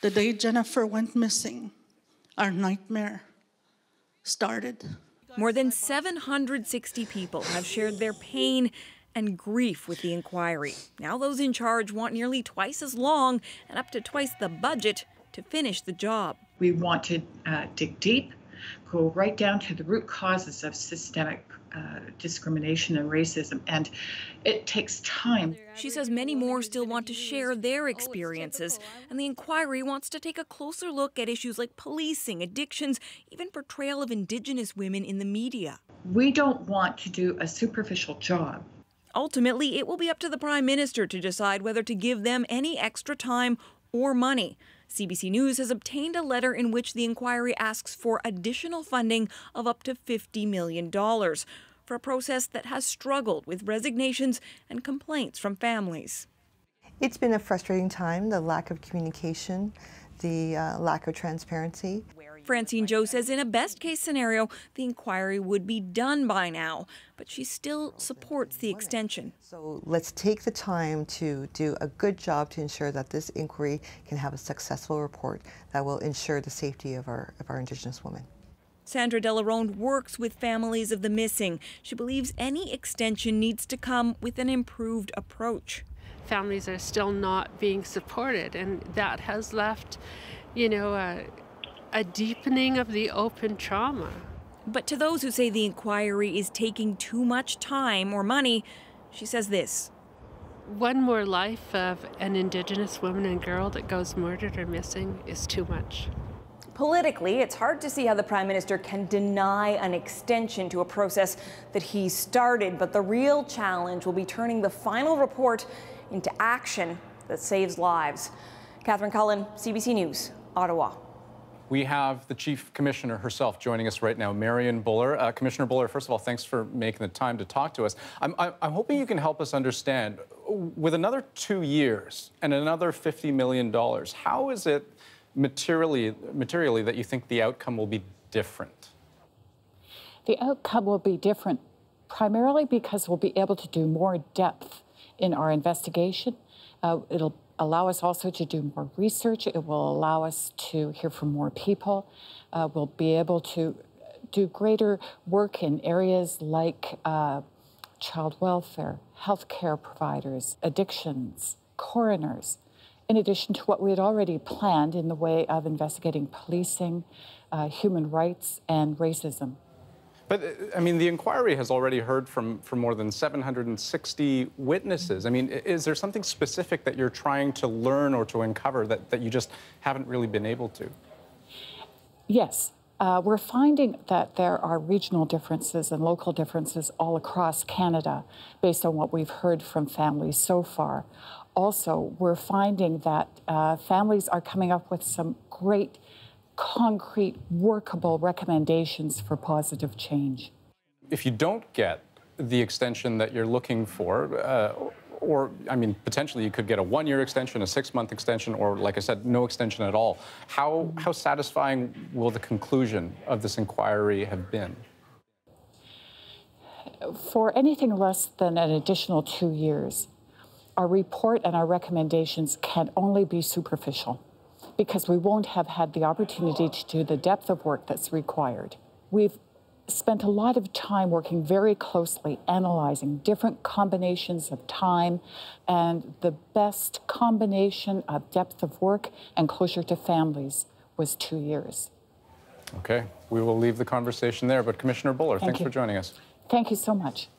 The day Jennifer went missing, our nightmare started. More than 760 people have shared their pain and grief with the inquiry. Now those in charge want nearly twice as long and up to twice the budget to finish the job. We want to dig deep, go right down to the root causes of systemic discrimination and racism, and it takes time. She says many more still want to share their experiences, and the inquiry wants to take a closer look at issues like policing, addictions, even portrayal of Indigenous women in the media. We don't want to do a superficial job. Ultimately, it will be up to the Prime Minister to decide whether to give them any extra time or money. CBC News has obtained a letter in which the inquiry asks for additional funding of up to $50 million for a process that has struggled with resignations and complaints from families. It's been a frustrating time, the lack of communication, the lack of transparency. Francine Joe says in a best-case scenario, the inquiry would be done by now, but she still supports the extension. So let's take the time to do a good job to ensure that this inquiry can have a successful report that will ensure the safety of our Indigenous women. Sandra Delarone works with families of the missing. She believes any extension needs to come with an improved approach. Families are still not being supported, and that has left, a deepening of the open trauma. But to those who say the inquiry is taking too much time or money, she says this. One more life of an Indigenous woman and girl that goes murdered or missing is too much. Politically, it's hard to see how the Prime Minister can deny an extension to a process that he started, but the real challenge will be turning the final report into action that saves lives. Catherine Cullen, CBC News, Ottawa. We have the Chief Commissioner herself joining us right now, Marion Buller. Commissioner Buller, first of all, thanks for making the time to talk to us. I'm hoping you can help us understand, with another 2 years and another $50 million, how is it materially that you think the outcome will be different? The outcome will be different primarily because we'll be able to do more depth in our investigation. It'll allow us also to do more research. It will allow us to hear from more people. We'll be able to do greater work in areas like child welfare, healthcare providers, addictions, coroners, in addition to what we had already planned in the way of investigating policing, human rights, and racism. But, I mean, the inquiry has already heard from more than 760 witnesses. I mean, is there something specific that you're trying to learn or to uncover that you just haven't really been able to? Yes. We're finding that there are regional differences and local differences all across Canada based on what we've heard from families so far. Also, we're finding that families are coming up with some great concrete, workable recommendations for positive change. If you don't get the extension that you're looking for, or, I mean, potentially you could get a 1-year extension, a 6-month extension, or, like I said, no extension at all, how satisfying will the conclusion of this inquiry have been? For anything less than an additional 2 years, our report and our recommendations can only be superficial, because we won't have had the opportunity to do the depth of work that's required. We've spent a lot of time working very closely, analyzing different combinations of time, and the best combination of depth of work and closure to families was 2 years. Okay, we will leave the conversation there, but Commissioner Buller, thanks for joining us. Thank you so much.